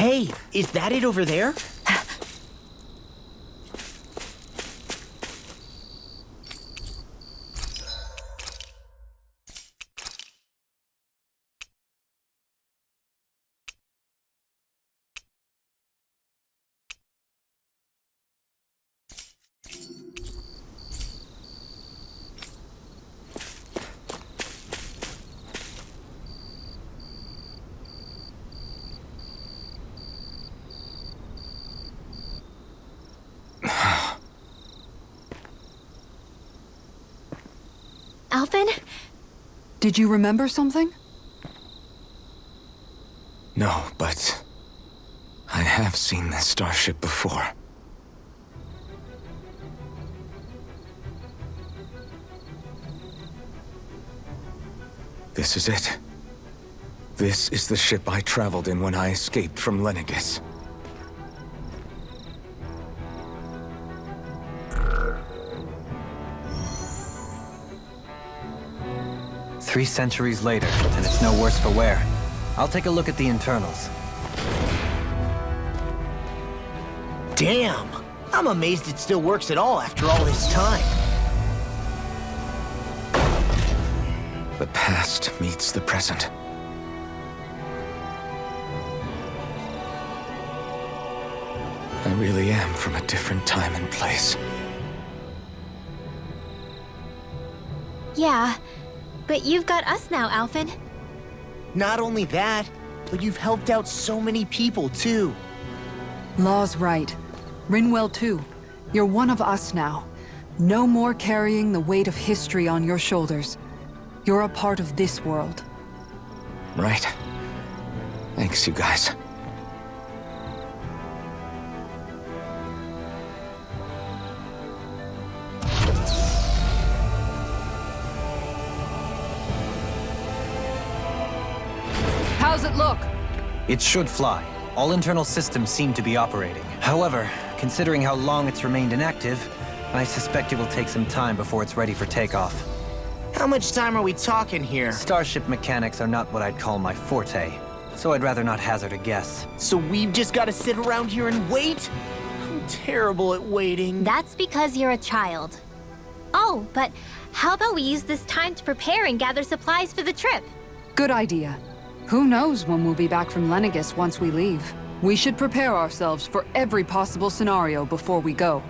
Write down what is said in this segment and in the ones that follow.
Hey, is that it over there? Alvin? Did you remember something? No, but I have seen this starship before. This is it. This is the ship I traveled in when I escaped from Lenegis. Three centuries later, and it's no worse for wear. I'll take a look at the internals. Damn! I'm amazed it still works at all after all this time. The past meets the present. I really am from a different time and place. Yeah, but you've got us now, Alvin. Not only that, but you've helped out so many people, too. Law's right. Rinwell too. You're one of us now. No more carrying the weight of history on your shoulders. You're a part of this world. Right. Thanks, you guys. How's it look? It should fly. All internal systems seem to be operating. However, considering how long it's remained inactive, I suspect it will take some time before it's ready for takeoff. How much time are we talking here? Starship mechanics are not what I'd call my forte, so I'd rather not hazard a guess. So we've just got to sit around here and wait? I'm terrible at waiting. That's because you're a child. Oh, but how about we use this time to prepare and gather supplies for the trip? Good idea. Who knows when we'll be back from Lenegis once we leave. We should prepare ourselves for every possible scenario before we go.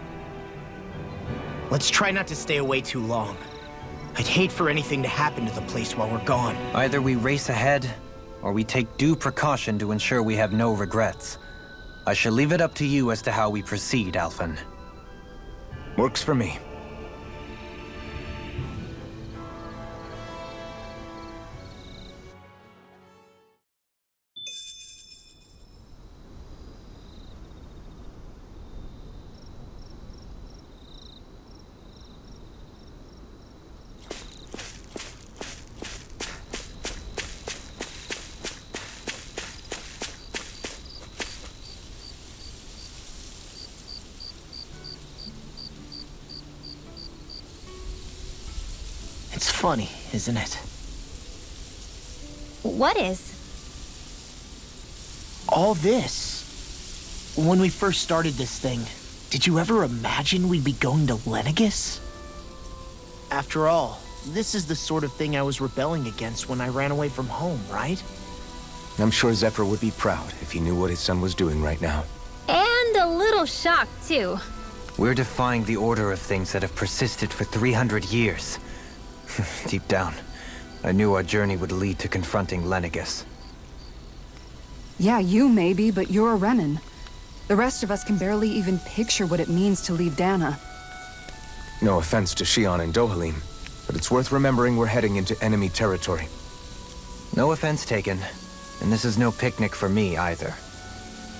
Let's try not to stay away too long. I'd hate for anything to happen to the place while we're gone. Either we race ahead, or we take due precaution to ensure we have no regrets. I shall leave it up to you as to how we proceed, Alvin. Works for me. It's funny, isn't it? What is? All this. When we first started this thing, did you ever imagine we'd be going to Lenegis? After all, this is the sort of thing I was rebelling against when I ran away from home, right? I'm sure Zephyr would be proud if he knew what his son was doing right now. And a little shocked, too. We're defying the order of things that have persisted for 300 years. Deep down, I knew our journey would lead to confronting Lenegis. Yeah, you maybe, but you're a Renan. The rest of us can barely even picture what it means to leave Dana. No offense to Shionne and Dohalim, but it's worth remembering we're heading into enemy territory. No offense taken, and this is no picnic for me either.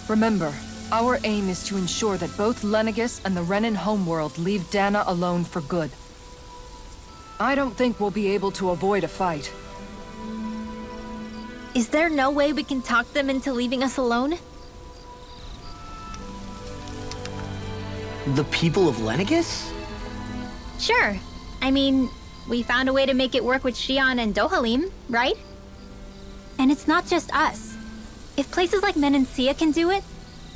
Remember, our aim is to ensure that both Lenegis and the Renan homeworld leave Dana alone for good. I don't think we'll be able to avoid a fight. Is there no way we can talk them into leaving us alone? The people of Lenegis? Sure. I mean, we found a way to make it work with Shionne and Dohalim, right? And it's not just us. If places like Menancia can do it,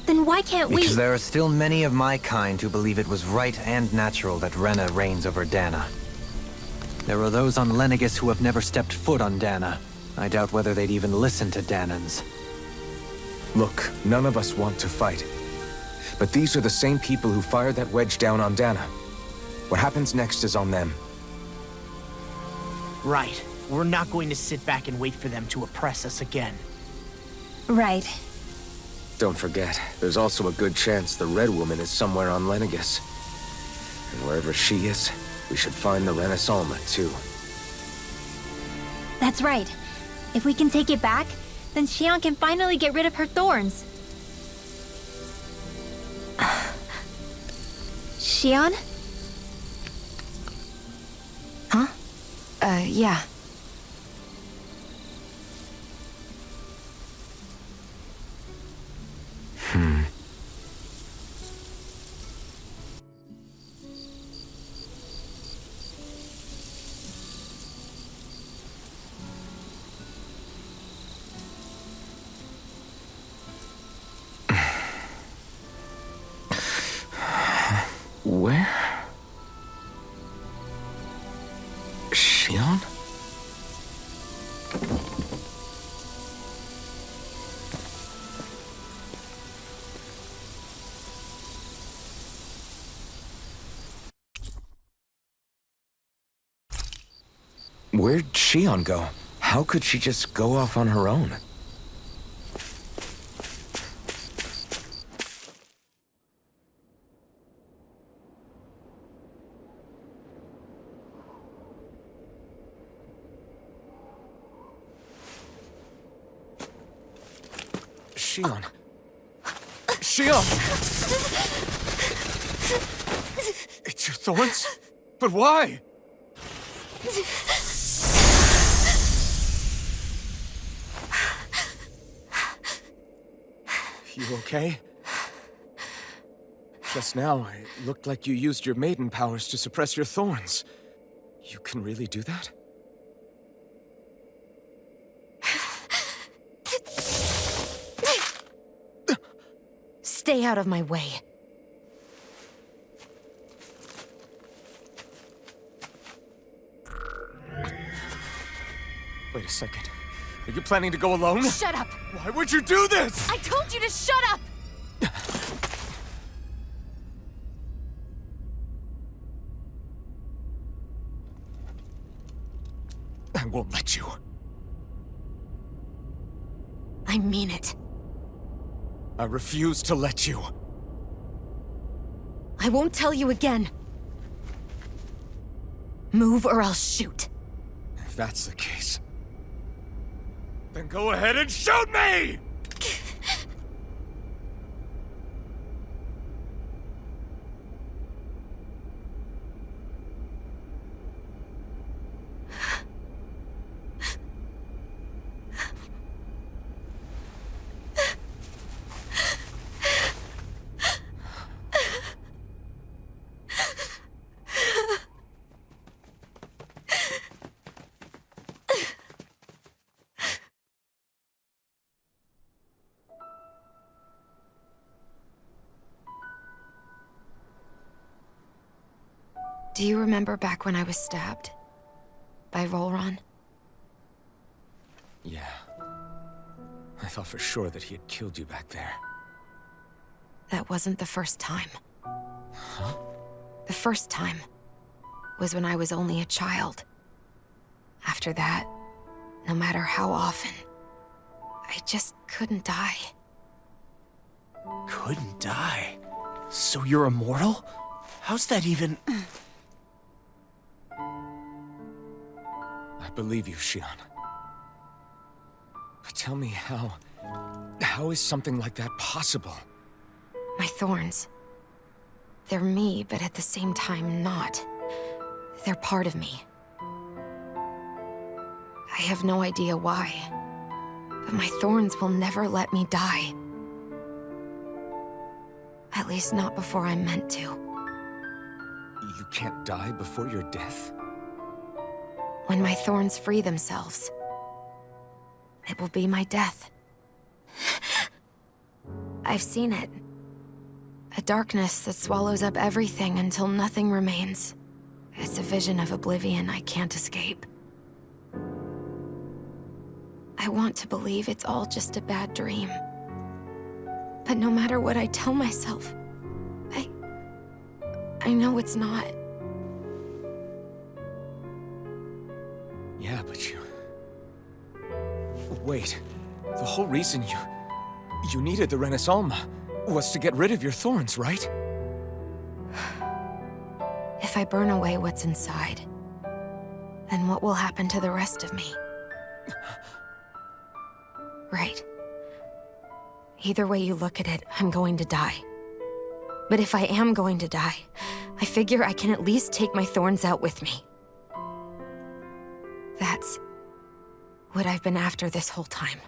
then why can't we? Because there are still many of my kind who believe it was right and natural that Rena reigns over Dana. There are those on Lenegis who have never stepped foot on Dana. I doubt whether they'd even listen to Danans. Look, none of us want to fight. But these are the same people who fired that wedge down on Dana. What happens next is on them. Right. We're not going to sit back and wait for them to oppress us again. Right. Don't forget, there's also a good chance the Red Woman is somewhere on Lenegis. And wherever she is, we should find the Renaissance too. That's right. If we can take it back, then Shionne can finally get rid of her thorns. Shionne? Huh? Yeah. Where? Shionne? Where'd Shionne go? How could she just go off on her own? Shionne. Shionne! It's your thorns? But why? You okay? Just now, it looked like you used your maiden powers to suppress your thorns. You can really do that? Stay out of my way. Wait a second. Are you planning to go alone? Shut up! Why would you do this? I told you to shut up! I won't let you. I mean it. I refuse to let you. I won't tell you again. Move or I'll shoot. If that's the case, then go ahead and shoot me! Do you remember back when I was stabbed? By Rolron? Yeah. I thought for sure that he had killed you back there. That wasn't the first time. Huh? The first time was when I was only a child. After that, no matter how often, I just couldn't die. Couldn't die? So you're immortal? How's that even... I believe you, Shionne. But tell me how... How is something like that possible? My thorns. They're me, but at the same time not. They're part of me. I have no idea why, but my thorns will never let me die. At least not before I'm meant to. You can't die before your death? When my thorns free themselves, it will be my death. I've seen it. A darkness that swallows up everything until nothing remains. It's a vision of oblivion I can't escape. I want to believe it's all just a bad dream. But no matter what I tell myself, I know it's not. Yeah, but you... Wait. The whole reason you needed the Renaissance was to get rid of your thorns, right? If I burn away what's inside, then what will happen to the rest of me? Right. Either way you look at it, I'm going to die. But if I am going to die, I figure I can at least take my thorns out with me. That's what I've been after this whole time.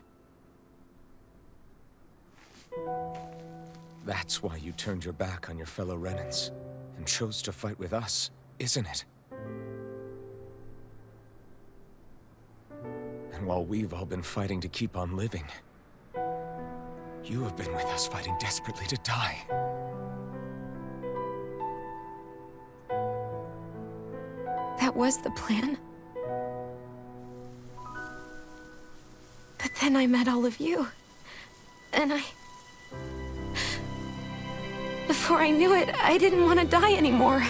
That's why you turned your back on your fellow Renans and chose to fight with us, isn't it? And while we've all been fighting to keep on living, you have been with us fighting desperately to die. That was the plan. But then I met all of you. And before I knew it, I didn't want to die anymore.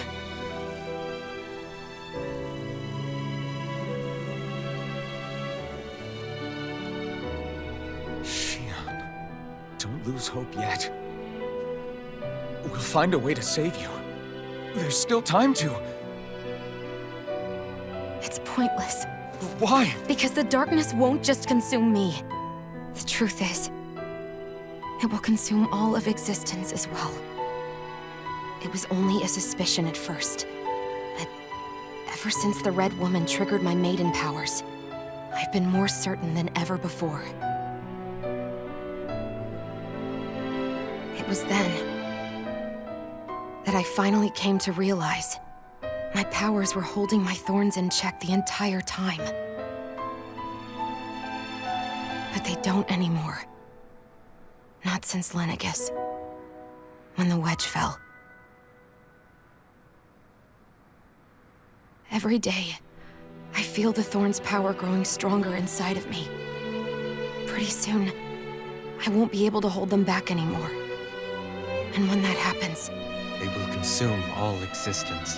Shionne, don't lose hope yet. We'll find a way to save you. There's still time to. It's pointless. Why? Because the darkness won't just consume me. The truth is, it will consume all of existence as well. It was only a suspicion at first, but ever since the Red Woman triggered my maiden powers, I've been more certain than ever before. It was then that I finally came to realize my powers were holding my thorns in check the entire time. But they don't anymore. Not since Lenegis, when the wedge fell. Every day, I feel the thorn's power growing stronger inside of me. Pretty soon, I won't be able to hold them back anymore. And when that happens, They will consume all existence.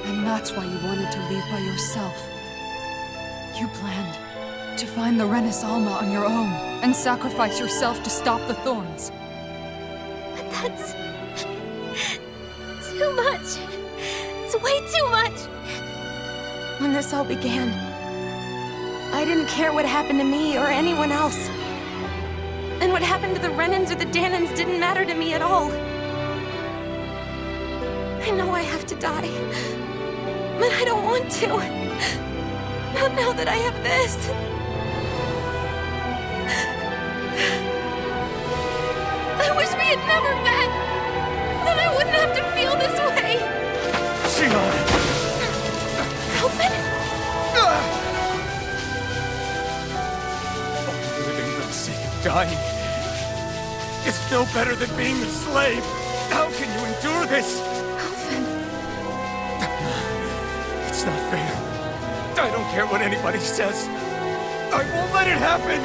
And that's why you wanted to leave by yourself. You planned to find the Renaissance on your own and sacrifice yourself to stop the thorns. But that's... too much. It's way too much. when this all began, I didn't care what happened to me or anyone else. And what happened to the Renans or the Danans didn't matter to me at all. I know I have to die, but I don't want to. Not now that I have this. I wish we had never met. Then I wouldn't have to feel this way. Shionne! Alvin? Living for the sake of dying is no better than being a slave. How can you endure this? Alvin. It's not fair. I don't care what anybody says. I won't let it happen.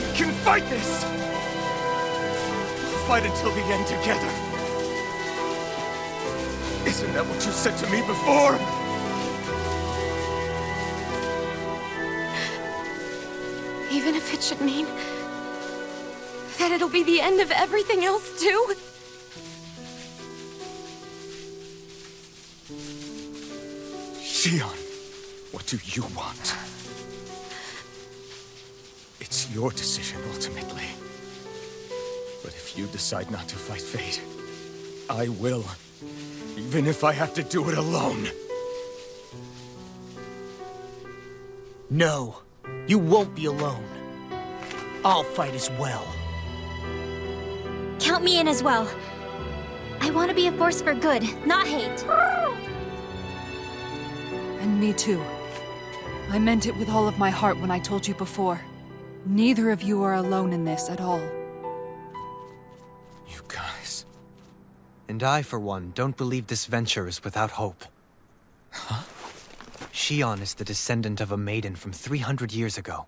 We can fight this. We'll fight until the end together. Isn't that what you said to me before? Even if it should mean that it'll be the end of everything else, too? Shionne, what do you want? It's your decision, ultimately. But if you decide not to fight fate, I will. Even if I have to do it alone. No, you won't be alone. I'll fight as well. Count me in as well. I want to be a force for good, not hate. And Me too. I meant it with all of my heart when I told you before. Neither of you are alone in this at all. You guys... And I, for one, don't believe this venture is without hope. Huh? Shionne is the descendant of a maiden from 300 years ago.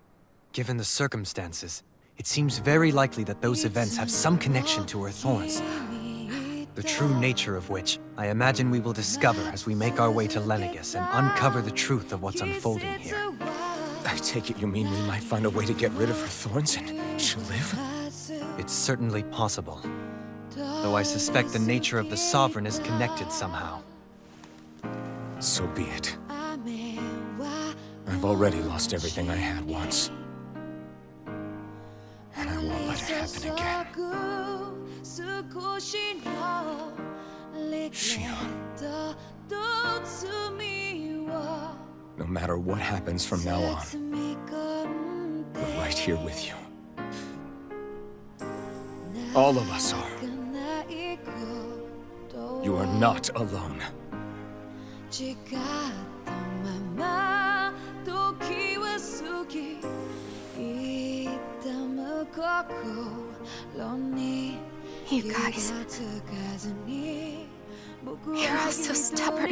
Given the circumstances, it seems very likely that those events have some connection to her thorns. The true nature of which, I imagine we will discover as we make our way to Lenegis and uncover the truth of what's unfolding here. I take it you mean we might find a way to get rid of her thorns and she'll live? It's certainly possible. Though I suspect the nature of the Sovereign is connected somehow. So be it. I've already lost everything I had once. And I won't let it happen again. Shionne. No matter what happens from now on, we're right here with you. All of us are. You are not alone. You guys... You're all so stubborn.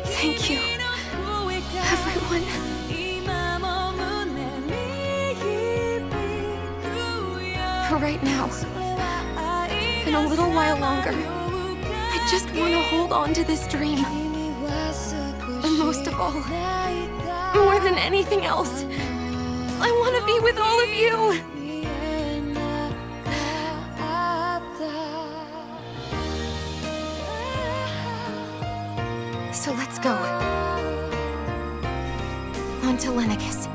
Thank you, everyone. For right now, and a little while longer, I just want to hold on to this dream. And most of all, more than anything else, I want to be with all of you. So let's go. On to Lenegis.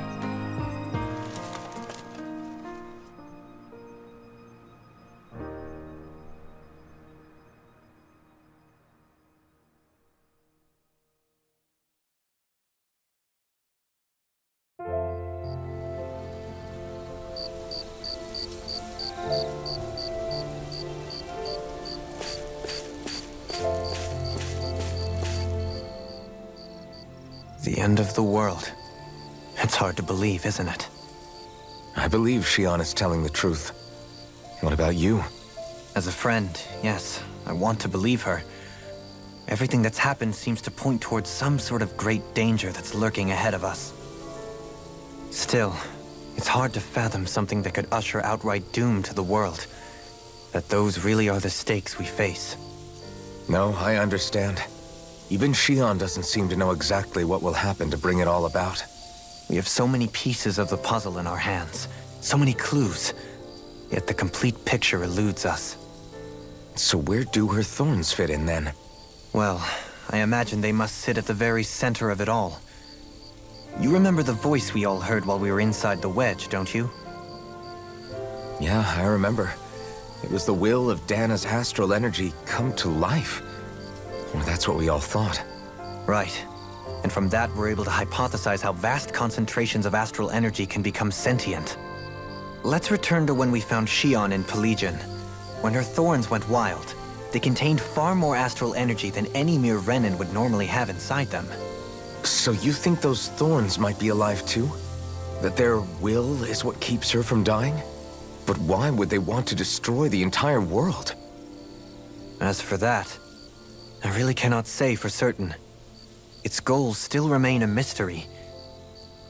The end of the world. It's hard to believe, isn't it? I believe Shionne is telling the truth. What about you? As a friend, yes, I want to believe her. Everything that's happened seems to point towards some sort of great danger that's lurking ahead of us. Still, it's hard to fathom something that could usher outright doom to the world. That those really are the stakes we face. No, I understand. Even Shionne doesn't seem to know exactly what will happen to bring it all about. We have so many pieces of the puzzle in our hands, so many clues, yet the complete picture eludes us. So where do her thorns fit in then? Well, I imagine they must sit at the very center of it all. You remember the voice we all heard while we were inside the wedge, don't you? Yeah, I remember. It was the will of Dana's astral energy come to life. Or that's what we all thought. Right. And from that, we're able to hypothesize how vast concentrations of astral energy can become sentient. Let's return to when we found Shionne in Pelagian. When her thorns went wild, they contained far more astral energy than any mere Renin would normally have inside them. So you think those thorns might be alive too? That their will is what keeps her from dying? But why would they want to destroy the entire world? As for that, I really cannot say for certain. Its goals still remain a mystery.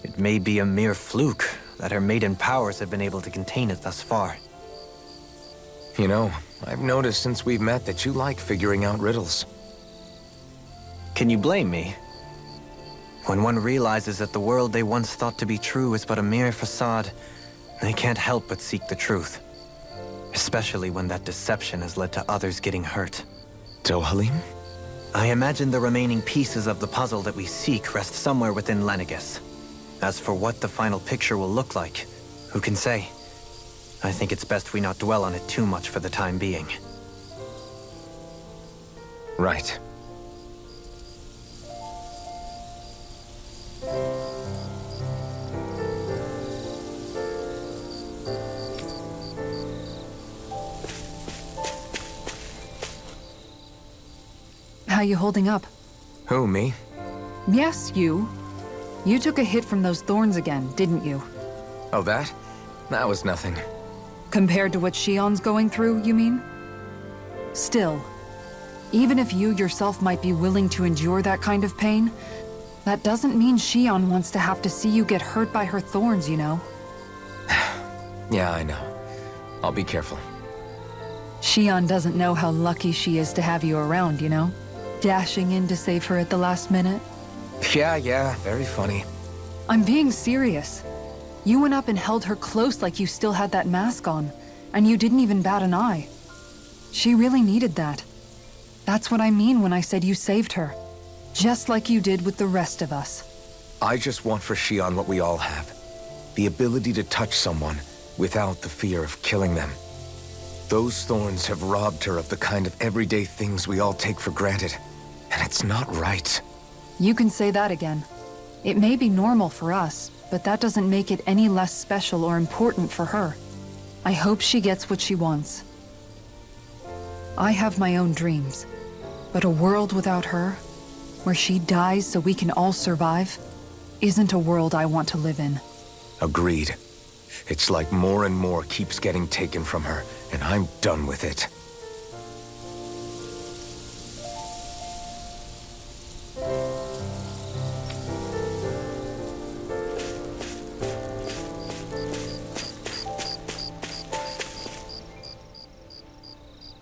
It may be a mere fluke that her maiden powers have been able to contain it thus far. You know, I've noticed since we've met that you like figuring out riddles. Can you blame me? When one realizes that the world they once thought to be true is but a mere facade, they can't help but seek the truth. Especially when that deception has led to others getting hurt. Dohalim? I imagine the remaining pieces of the puzzle that we seek rest somewhere within Lenegis. As for what the final picture will look like, who can say? I think it's best we not dwell on it too much for the time being. Right. How you holding up? Who, me? Yes, you. You took a hit from those thorns again, didn't you? Oh, that? That was nothing. Compared to what Shionne's going through, you mean? Still, even if you yourself might be willing to endure that kind of pain, that doesn't mean Shionne wants to have to see you get hurt by her thorns, you know? Yeah, I know. I'll be careful. Shionne doesn't know how lucky she is to have you around, you know? Dashing in to save her at the last minute. Yeah, very funny. I'm being serious. You went up and held her close like you still had that mask on, and you didn't even bat an eye. She really needed that. That's what I mean when I said you saved her. Just like you did with the rest of us. I just want for Shionne what we all have. The ability to touch someone without the fear of killing them. Those thorns have robbed her of the kind of everyday things we all take for granted. And it's not right. You can say that again. It may be normal for us, but that doesn't make it any less special or important for her. I hope she gets what she wants. I have my own dreams, but a world without her, where she dies so we can all survive, isn't a world I want to live in. Agreed. It's like more and more keeps getting taken from her, and I'm done with it.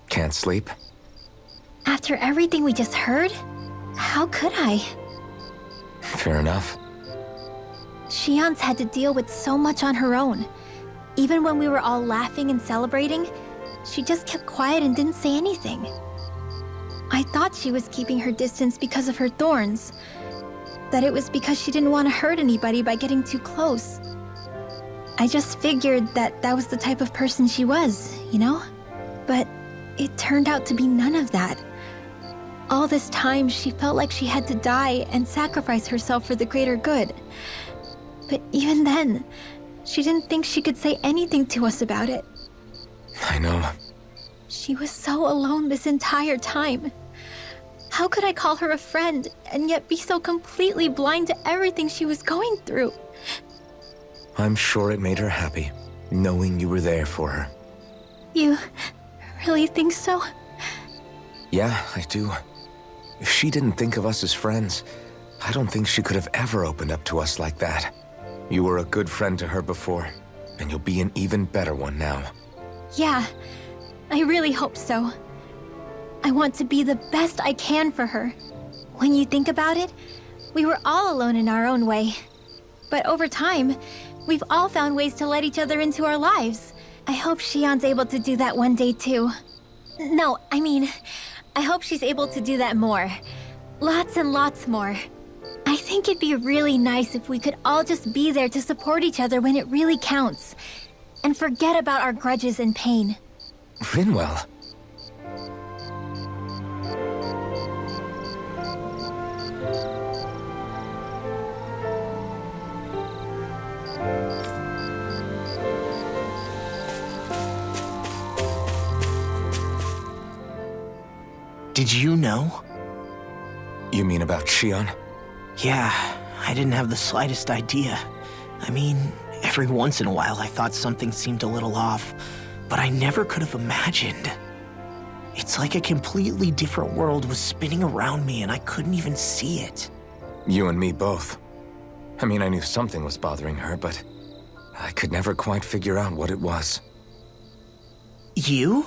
Can't sleep? After everything we just heard, how could I? Fair enough. Shionne's had to deal with so much on her own. Even when we were all laughing and celebrating, she just kept quiet and didn't say anything. I thought she was keeping her distance because of her thorns. That it was because she didn't want to hurt anybody by getting too close. I just figured that that was the type of person she was, you know? But it turned out to be none of that. All this time, she felt like she had to die and sacrifice herself for the greater good. But even then, she didn't think she could say anything to us about it. I know. She was so alone this entire time. How could I call her a friend and yet be so completely blind to everything she was going through? I'm sure it made her happy, knowing you were there for her. You really think so? Yeah, I do. If she didn't think of us as friends, I don't think she could have ever opened up to us like that. You were a good friend to her before, and you'll be an even better one now. Yeah, I really hope so. I want to be the best I can for her. When you think about it, we were all alone in our own way. But over time, we've all found ways to let each other into our lives. I hope Shionne's able to do that one day too. No, I mean, I hope she's able to do that more. Lots and lots more. I think it'd be really nice if we could all just be there to support each other when it really counts. And forget about our grudges and pain. Rinwell. Did you know? You mean about Shionne? Yeah, I didn't have the slightest idea. I mean, every once in a while I thought something seemed a little off, but I never could have imagined. It's like a completely different world was spinning around me and I couldn't even see it. You and me both. I mean, I knew something was bothering her, but I could never quite figure out what it was. You?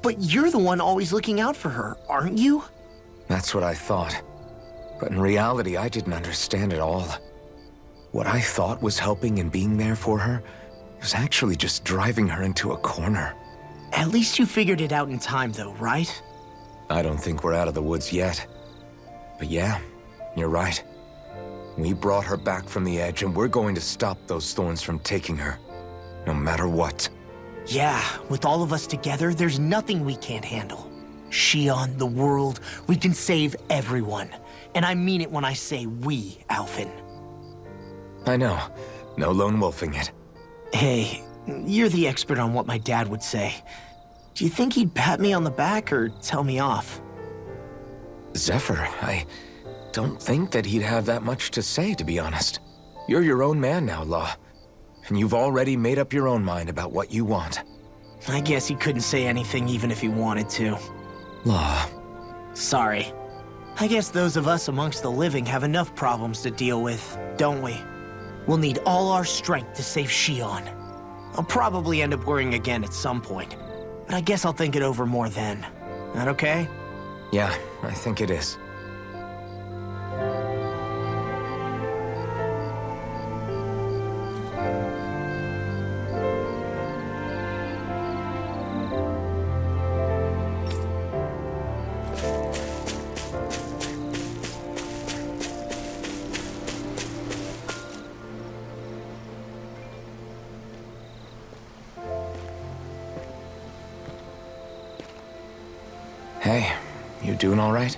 But you're the one always looking out for her, aren't you? That's what I thought. But in reality, I didn't understand it all. What I thought was helping and being there for her was actually just driving her into a corner. At least you figured it out in time, though, right? I don't think we're out of the woods yet. But yeah, you're right. We brought her back from the edge, and we're going to stop those thorns from taking her, no matter what. Yeah, with all of us together, there's nothing we can't handle. Shionne, the world, we can save everyone. And I mean it when I say we, Alphen. I know. No lone wolfing it. Hey, you're the expert on what my dad would say. Do you think he'd pat me on the back or tell me off? Zephyr, I don't think that he'd have that much to say, to be honest. You're your own man now, Law. And you've already made up your own mind about what you want. I guess he couldn't say anything even if he wanted to. Law. Sorry. I guess those of us amongst the living have enough problems to deal with, don't we? We'll need all our strength to save Shionne. I'll probably end up worrying again at some point, but I guess I'll think it over more then. That okay? Yeah, I think it is. Hey, you doing all right?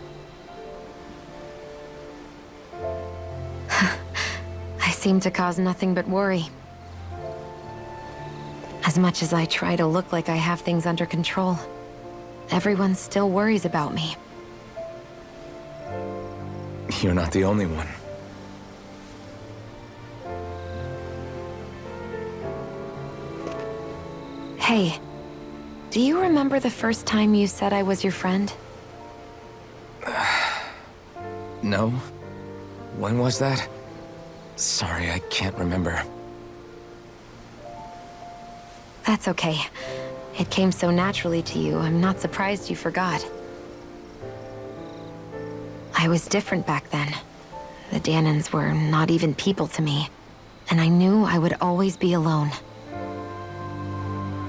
I seem to cause nothing but worry. As much as I try to look like I have things under control, everyone still worries about me. You're not the only one. Hey, do you remember the first time you said I was your friend? No? When was that? Sorry, I can't remember. That's okay. It came so naturally to you, I'm not surprised you forgot. I was different back then. The Danans were not even people to me, and I knew I would always be alone.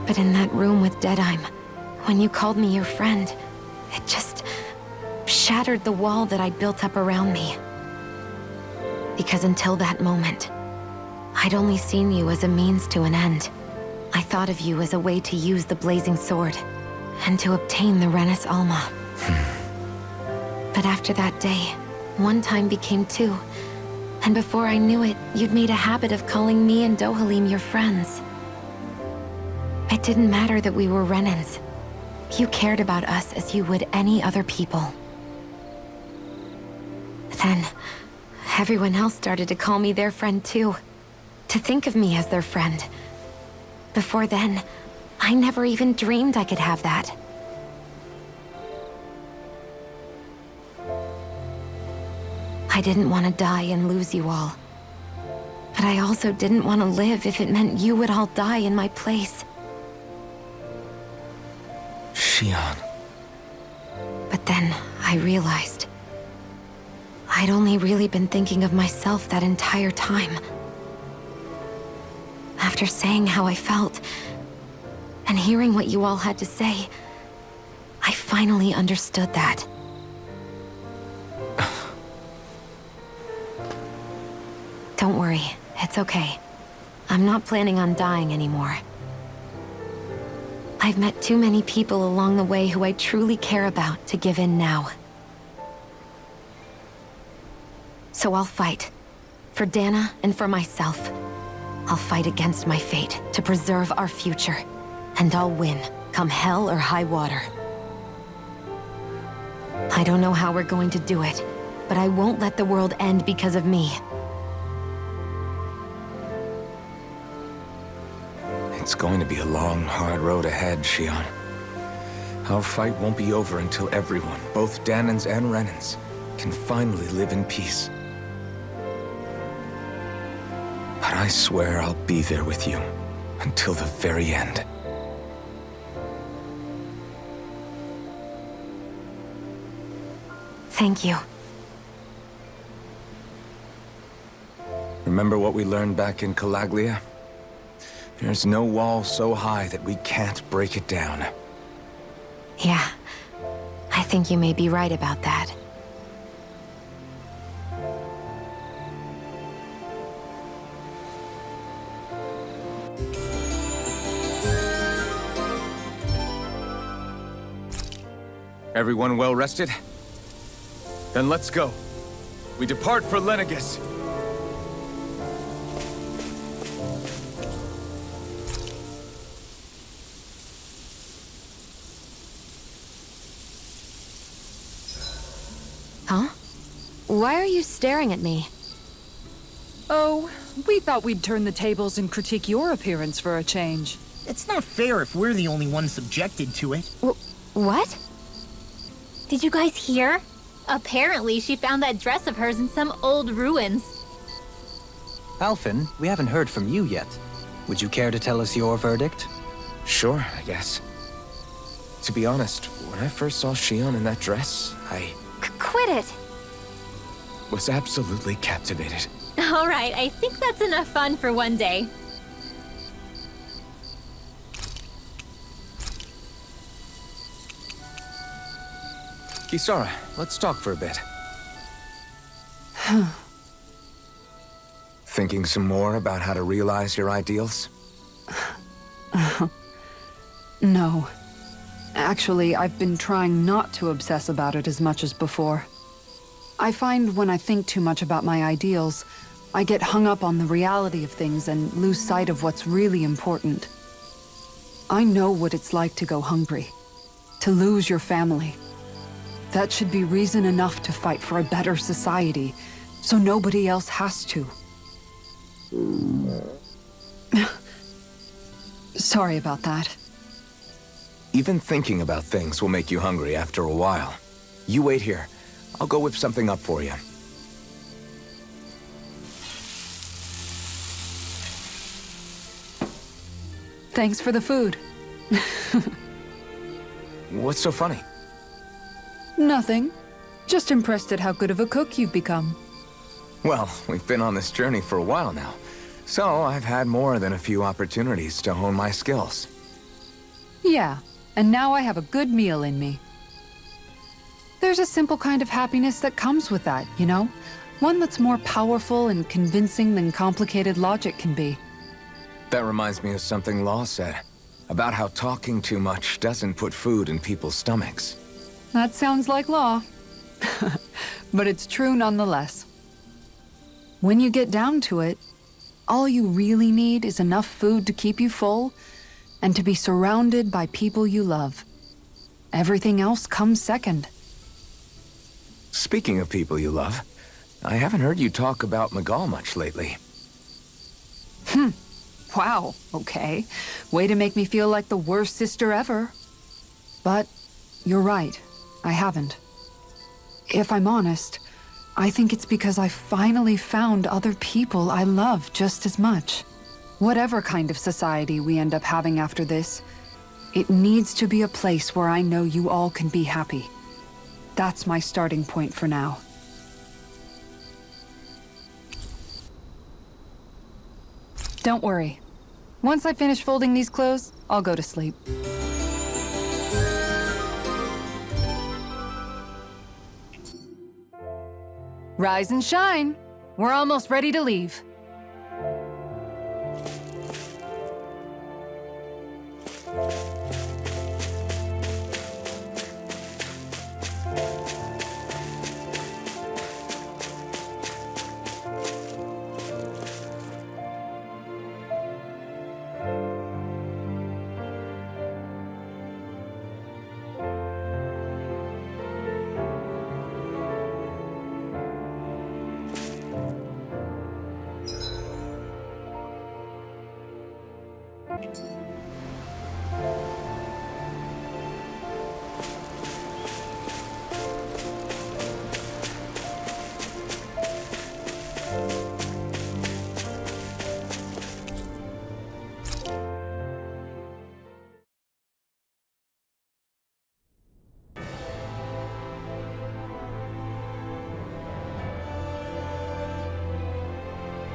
But in that room with Deadheim, when you called me your friend, it just shattered the wall that I'd built up around me. Because until that moment, I'd only seen you as a means to an end. I thought of you as a way to use the blazing sword, and to obtain the Renis Alma. But after that day, one time became two, and before I knew it, you'd made a habit of calling me and Dohalim your friends. It didn't matter that we were Renans. You cared about us as you would any other people. Then, everyone else started to call me their friend too. To think of me as their friend. Before then, I never even dreamed I could have that. I didn't want to die and lose you all. But I also didn't want to live if it meant you would all die in my place. Shionne. But then, I realized I'd only really been thinking of myself that entire time. After saying how I felt, and hearing what you all had to say, I finally understood that. Don't worry, it's okay. I'm not planning on dying anymore. I've met too many people along the way who I truly care about to give in now. So I'll fight. For Dana and for myself. I'll fight against my fate to preserve our future. And I'll win, come hell or high water. I don't know how we're going to do it, but I won't let the world end because of me. It's going to be a long, hard road ahead, Shionne. Our fight won't be over until everyone, both Danans and Renans, can finally live in peace. But I swear I'll be there with you until the very end. Thank you. Remember what we learned back in Calaglia? There's no wall so high that we can't break it down. Yeah, I think you may be right about that. Everyone well rested? Then let's go. We depart for Lenegis. Why are you staring at me? Oh, we thought we'd turn the tables and critique your appearance for a change. It's not fair if we're the only ones subjected to it. What? Did you guys hear? Apparently, she found that dress of hers in some old ruins. Alphen, we haven't heard from you yet. Would you care to tell us your verdict? Sure, I guess. To be honest, when I first saw Shionne in that dress, I Quit it! was absolutely captivated. Alright, I think that's enough fun for one day. Kisara, let's talk for a bit. Thinking some more about how to realize your ideals? No. Actually, I've been trying not to obsess about it as much as before. I find when I think too much about my ideals, I get hung up on the reality of things and lose sight of what's really important. I know what it's like to go hungry, to lose your family. That should be reason enough to fight for a better society, so nobody else has to. Sorry about that. Even thinking about things will make you hungry after a while. You wait here. I'll go whip something up for you. Thanks for the food. What's so funny? Nothing. Just impressed at how good of a cook you've become. Well, we've been on this journey for a while now, so I've had more than a few opportunities to hone my skills. Yeah, and now I have a good meal in me. There's a simple kind of happiness that comes with that, you know? One that's more powerful and convincing than complicated logic can be. That reminds me of something Law said, about how talking too much doesn't put food in people's stomachs. That sounds like Law. But it's true nonetheless. When you get down to it, all you really need is enough food to keep you full and to be surrounded by people you love. Everything else comes second. Speaking of people you love, I haven't heard you talk about Miguel much lately. Wow, okay. Way to make me feel like the worst sister ever. But you're right, I haven't. If I'm honest, I think it's because I finally found other people I love just as much. Whatever kind of society we end up having after this, it needs to be a place where I know you all can be happy. That's my starting point for now. Don't worry. Once I finish folding these clothes, I'll go to sleep. Rise and shine. We're almost ready to leave.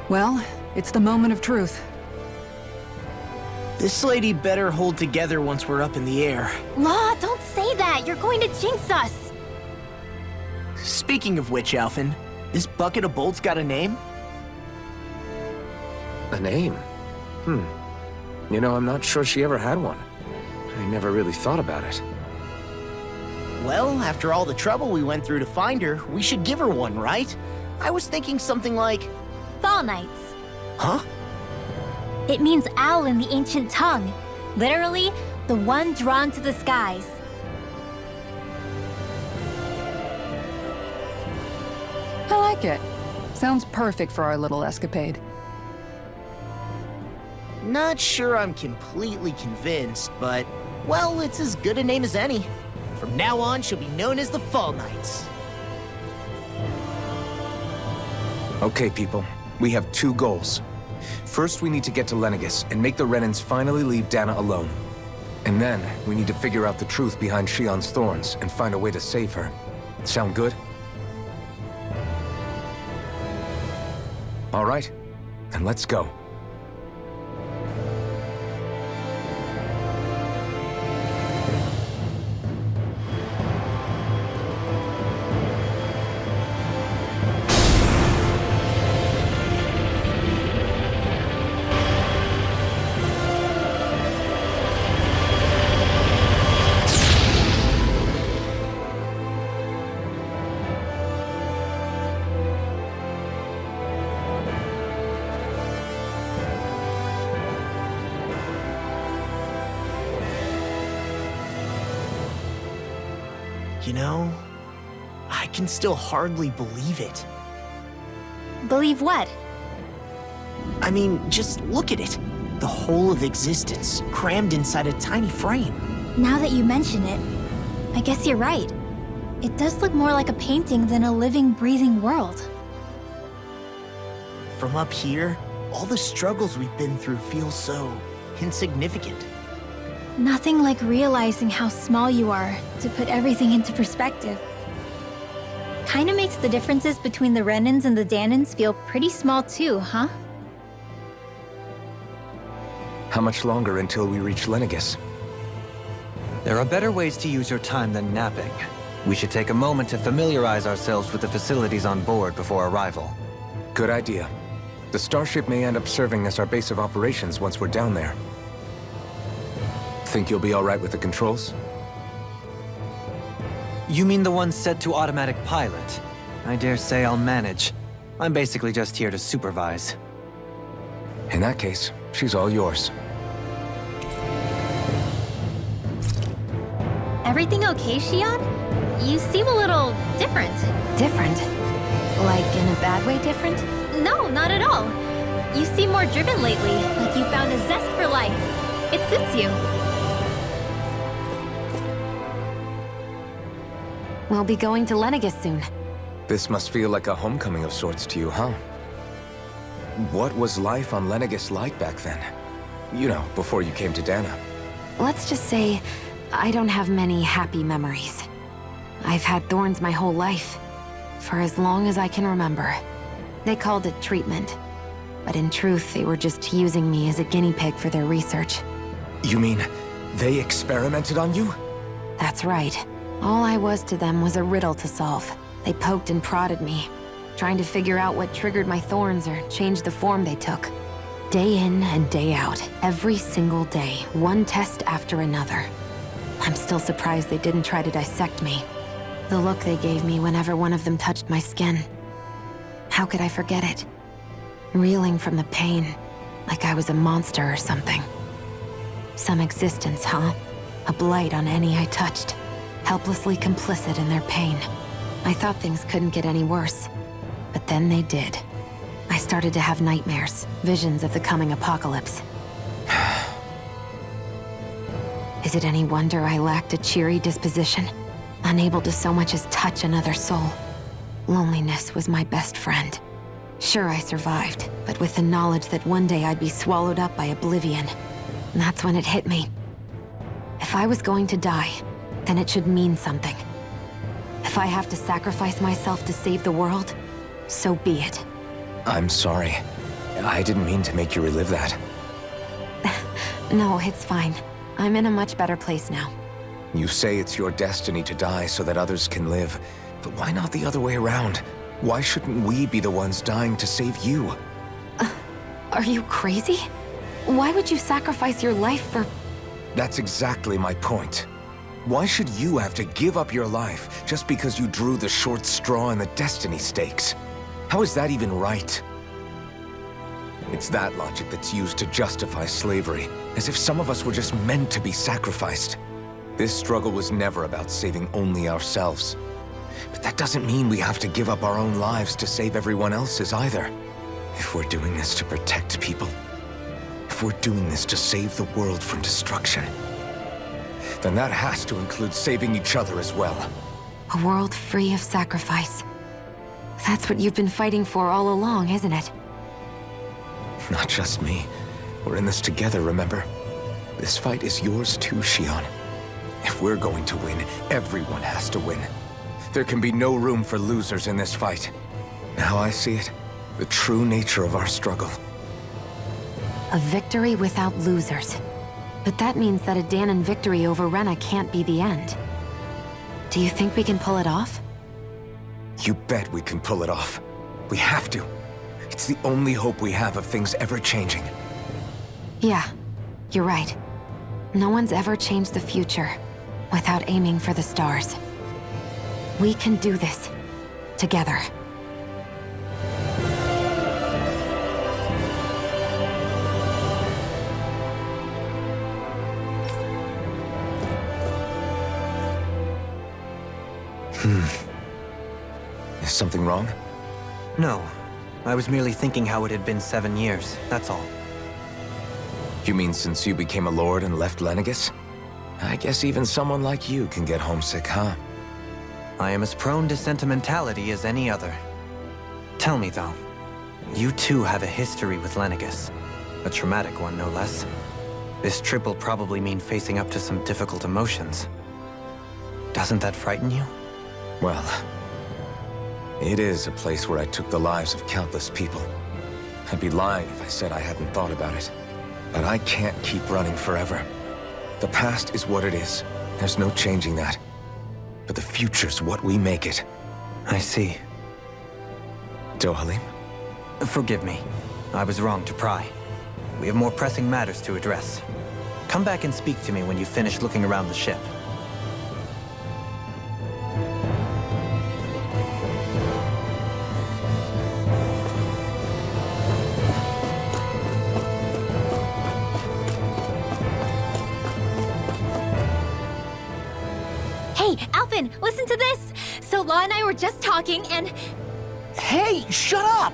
Well, it's the moment of truth. This lady better hold together once we're up in the air. Law, don't say that! You're going to jinx us! Speaking of which, Alphen, this bucket of bolts got a name? A name? You know, I'm not sure she ever had one. I never really thought about it. Well, after all the trouble we went through to find her, we should give her one, right? I was thinking something like... Fall Nights. Huh? It means owl in the ancient tongue. Literally, the one drawn to the skies. like it. Sounds perfect for our little escapade. Not sure I'm completely convinced, but, well, it's as good a name as any. From now on, she'll be known as the Fall Knights. Okay, people. We have two goals. First, we need to get to Lenegis and make the Renans finally leave Dana alone. And then, we need to figure out the truth behind Shionne's thorns and find a way to save her. Sound good? All right, then let's go. You know, I can still hardly believe it. Believe what? I mean, just look at it. The whole of existence, crammed inside a tiny frame. Now that you mention it, I guess you're right. It does look more like a painting than a living, breathing world. From up here, all the struggles we've been through feel so insignificant. Nothing like realizing how small you are to put everything into perspective. Kinda makes the differences between the Renans and the Danans feel pretty small too, huh? How much longer until we reach Lenegis? There are better ways to use your time than napping. We should take a moment to familiarize ourselves with the facilities on board before arrival. Good idea. The starship may end up serving as our base of operations once we're down there. Think you'll be all right with the controls? You mean the one set to automatic pilot? I dare say I'll manage. I'm basically just here to supervise. In that case, she's all yours. Everything okay, Shionne? You seem a little different. Different? Like in a bad way different? No, not at all. You seem more driven lately, like you found a zest for life. It suits you. We'll be going to Lenegis soon. This must feel like a homecoming of sorts to you, huh? What was life on Lenegis like back then? You know, before you came to Dana. Let's just say, I don't have many happy memories. I've had thorns my whole life, for as long as I can remember. They called it treatment, but in truth, they were just using me as a guinea pig for their research. You mean, they experimented on you? That's right. All I was to them was a riddle to solve. They poked and prodded me, trying to figure out what triggered my thorns or changed the form they took. Day in and day out, every single day, one test after another. I'm still surprised they didn't try to dissect me. The look they gave me whenever one of them touched my skin. How could I forget it? Reeling from the pain, like I was a monster or something. Some existence, huh? A blight on any I touched. Helplessly complicit in their pain. I thought things couldn't get any worse, but then they did. I started to have nightmares, visions of the coming apocalypse. Is it any wonder I lacked a cheery disposition? Unable to so much as touch another soul. Loneliness was my best friend. Sure, I survived, but with the knowledge that one day I'd be swallowed up by oblivion. And that's when it hit me. If I was going to die, then it should mean something. If I have to sacrifice myself to save the world, so be it. I'm sorry. I didn't mean to make you relive that. No, it's fine. I'm in a much better place now. You say it's your destiny to die so that others can live, but why not the other way around? Why shouldn't we be the ones dying to save you? Are you crazy? Why would you sacrifice your life for... That's exactly my point. Why should you have to give up your life just because you drew the short straw in the destiny stakes? How is that even right? It's that logic that's used to justify slavery, as if some of us were just meant to be sacrificed. This struggle was never about saving only ourselves. But that doesn't mean we have to give up our own lives to save everyone else's either. If we're doing this to protect people, if we're doing this to save the world from destruction, then that has to include saving each other as well. A world free of sacrifice. That's what you've been fighting for all along, isn't it? Not just me. We're in this together, remember? This fight is yours too, Shionne. If we're going to win, everyone has to win. There can be no room for losers in this fight. How I see it, the true nature of our struggle. A victory without losers. But that means that a Dahnan victory over Rena can't be the end. Do you think we can pull it off? You bet we can pull it off. We have to. It's the only hope we have of things ever changing. Yeah, you're right. No one's ever changed the future without aiming for the stars. We can do this together. Is something wrong? No. I was merely thinking how it had been 7 years, that's all. You mean since you became a lord and left Lenegis? I guess even someone like you can get homesick, huh? I am as prone to sentimentality as any other. Tell me, though, you too have a history with Lenegis. A traumatic one, no less. This trip will probably mean facing up to some difficult emotions. Doesn't that frighten you? Well, it is a place where I took the lives of countless people. I'd be lying if I said I hadn't thought about it. But I can't keep running forever. The past is what it is. There's no changing that. But the future's what we make it. I see. Dohalim? Forgive me. I was wrong to pry. We have more pressing matters to address. Come back and speak to me when you finish looking around the ship. Hey, Alphen, listen to this! So Law and I were just talking and... Hey, shut up!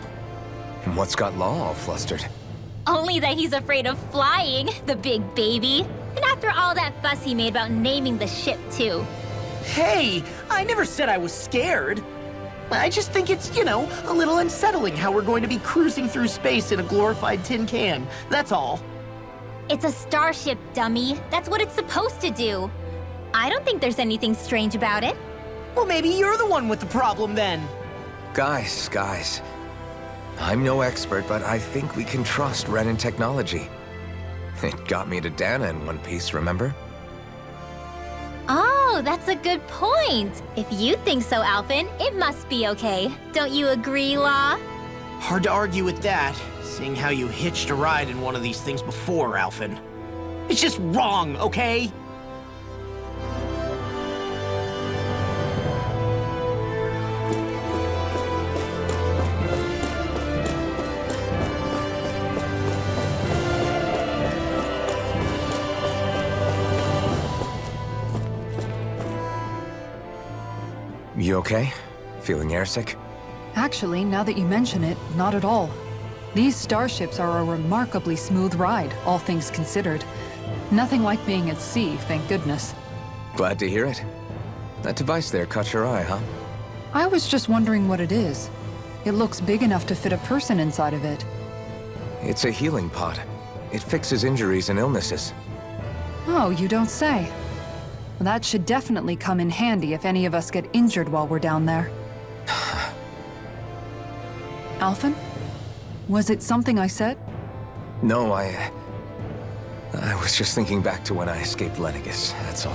What's got Law all flustered? Only that he's afraid of flying, the big baby. And after all that fuss he made about naming the ship, too. Hey, I never said I was scared. I just think it's, a little unsettling how we're going to be cruising through space in a glorified tin can. That's all. It's a starship, dummy. That's what it's supposed to do. I don't think there's anything strange about it. Well, maybe you're the one with the problem then. Guys. I'm no expert, but I think we can trust Renan technology. It got me to Dahna in one piece, remember? Oh, that's a good point. If you think so, Alphen, it must be okay. Don't you agree, Law? Hard to argue with that, seeing how you hitched a ride in one of these things before, Alphen. It's just wrong, okay? You okay? Feeling airsick? Actually, now that you mention it, not at all. These starships are a remarkably smooth ride, all things considered. Nothing like being at sea, thank goodness. Glad to hear it. That device there caught your eye, huh? I was just wondering what it is. It looks big enough to fit a person inside of it. It's a healing pod. It fixes injuries and illnesses. Oh, you don't say. Well, that should definitely come in handy if any of us get injured while we're down there. Alphen? Was it something I said? No, I was just thinking back to when I escaped Lenegis, that's all.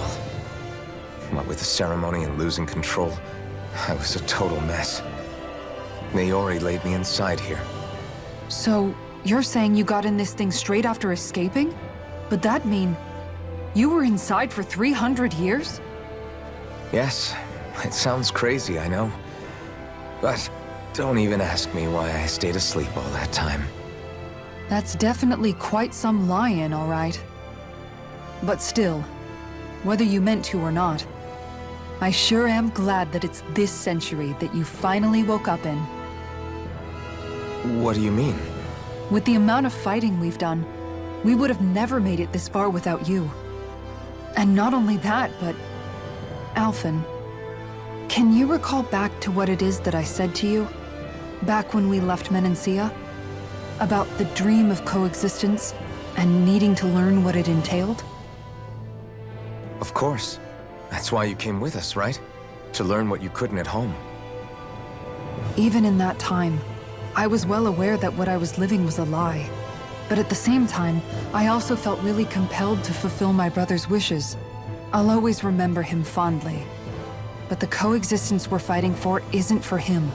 What with the ceremony and losing control, I was a total mess. Naori laid me inside here. So, you're saying you got in this thing straight after escaping? But that mean... you were inside for 300 years? Yes, it sounds crazy, I know. But don't even ask me why I stayed asleep all that time. That's definitely quite some lie-in, all right. But still, whether you meant to or not, I sure am glad that it's this century that you finally woke up in. What do you mean? With the amount of fighting we've done, we would have never made it this far without you. And not only that, but... Alphen, can you recall back to what it is that I said to you? Back when we left Menancia? About the dream of coexistence, and needing to learn what it entailed? Of course. That's why you came with us, right? To learn what you couldn't at home. Even in that time, I was well aware that what I was living was a lie. But at the same time, I also felt really compelled to fulfill my brother's wishes. I'll always remember him fondly. But the coexistence we're fighting for isn't for him.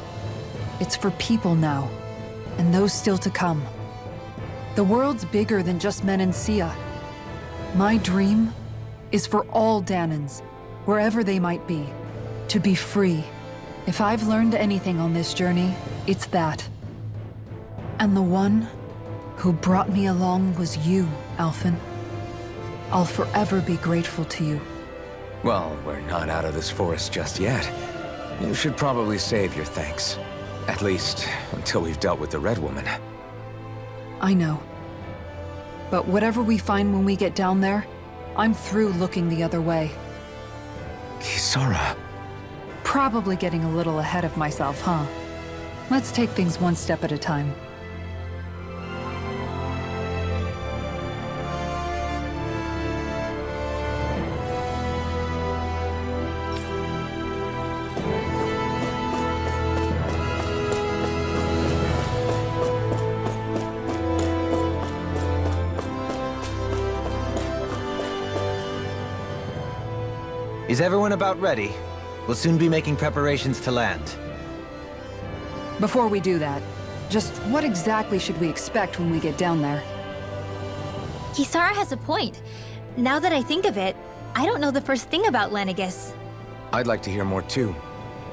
It's for people now, and those still to come. The world's bigger than just Menancia. My dream is for all Danans, wherever they might be, to be free. If I've learned anything on this journey, it's that. And the one who brought me along was you, Alphen. I'll forever be grateful to you. Well, we're not out of this forest just yet. You should probably save your thanks. At least, until we've dealt with the Red Woman. I know. But whatever we find when we get down there, I'm through looking the other way. Kisara. Probably getting a little ahead of myself, huh? Let's take things one step at a time. Is everyone about ready? We'll soon be making preparations to land. Before we do that, just what exactly should we expect when we get down there? Kisara has a point. Now that I think of it, I don't know the first thing about Lenegis. I'd like to hear more too.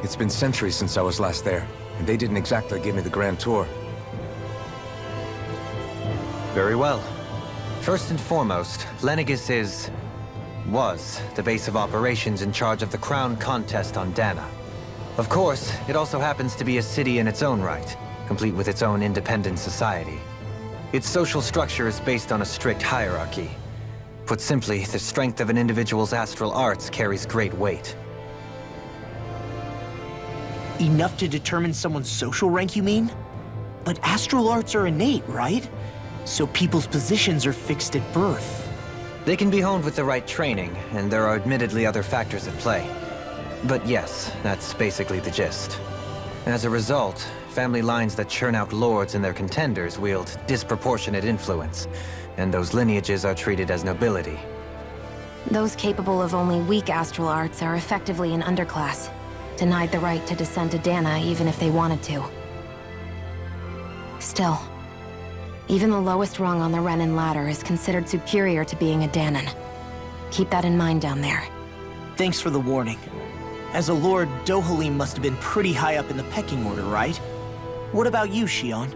It's been centuries since I was last there, and they didn't exactly give me the grand tour. Very well. First and foremost, Lenegis was the base of operations in charge of the crown contest on Dana. Of course, it also happens to be a city in its own right, complete with its own independent society. Its social structure is based on a strict hierarchy. Put simply, the strength of an individual's astral arts carries great weight. Enough to determine someone's social rank, you mean? But astral arts are innate, right? So people's positions are fixed at birth. They can be honed with the right training, and there are admittedly other factors at play. But yes, that's basically the gist. As a result, family lines that churn out lords and their contenders wield disproportionate influence, and those lineages are treated as nobility. Those capable of only weak astral arts are effectively an underclass, denied the right to descend to Dana even if they wanted to. Still, even the lowest rung on the Renan ladder is considered superior to being a Danan. Keep that in mind down there. Thanks for the warning. As a lord, Dohalim must have been pretty high up in the pecking order, right? What about you, Shionne?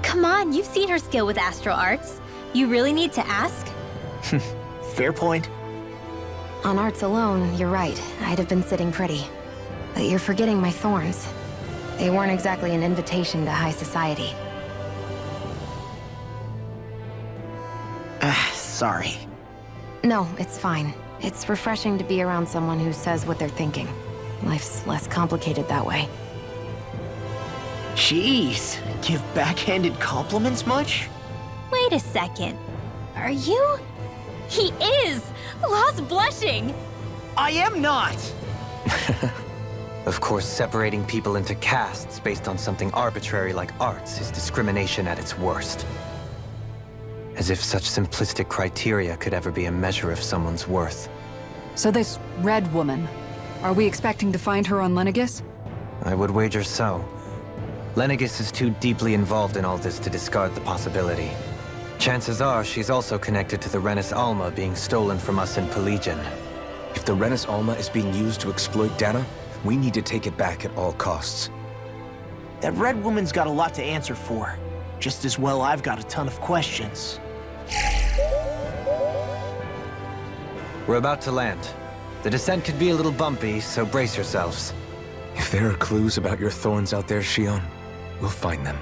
Come on, you've seen her skill with astral arts. You really need to ask? Fair point. On arts alone, you're right. I'd have been sitting pretty. But you're forgetting my thorns. They weren't exactly an invitation to high society. Sorry. No, it's fine. It's refreshing to be around someone who says what they're thinking. Life's less complicated that way. Jeez, give backhanded compliments much? Wait a second. Are you? He is! Lost blushing! I am not! Of course, separating people into castes based on something arbitrary like arts is discrimination at its worst. As if such simplistic criteria could ever be a measure of someone's worth. So this Red Woman, are we expecting to find her on Lenegis? I would wager so. Lenegis is too deeply involved in all this to discard the possibility. Chances are she's also connected to the Renis Alma being stolen from us in Pelegion. If the Renis Alma is being used to exploit Dana, we need to take it back at all costs. That Red Woman's got a lot to answer for. Just as well I've got a ton of questions. We're about to land. The descent could be a little bumpy, so brace yourselves. If there are clues about your thorns out there, Shionne, we'll find them.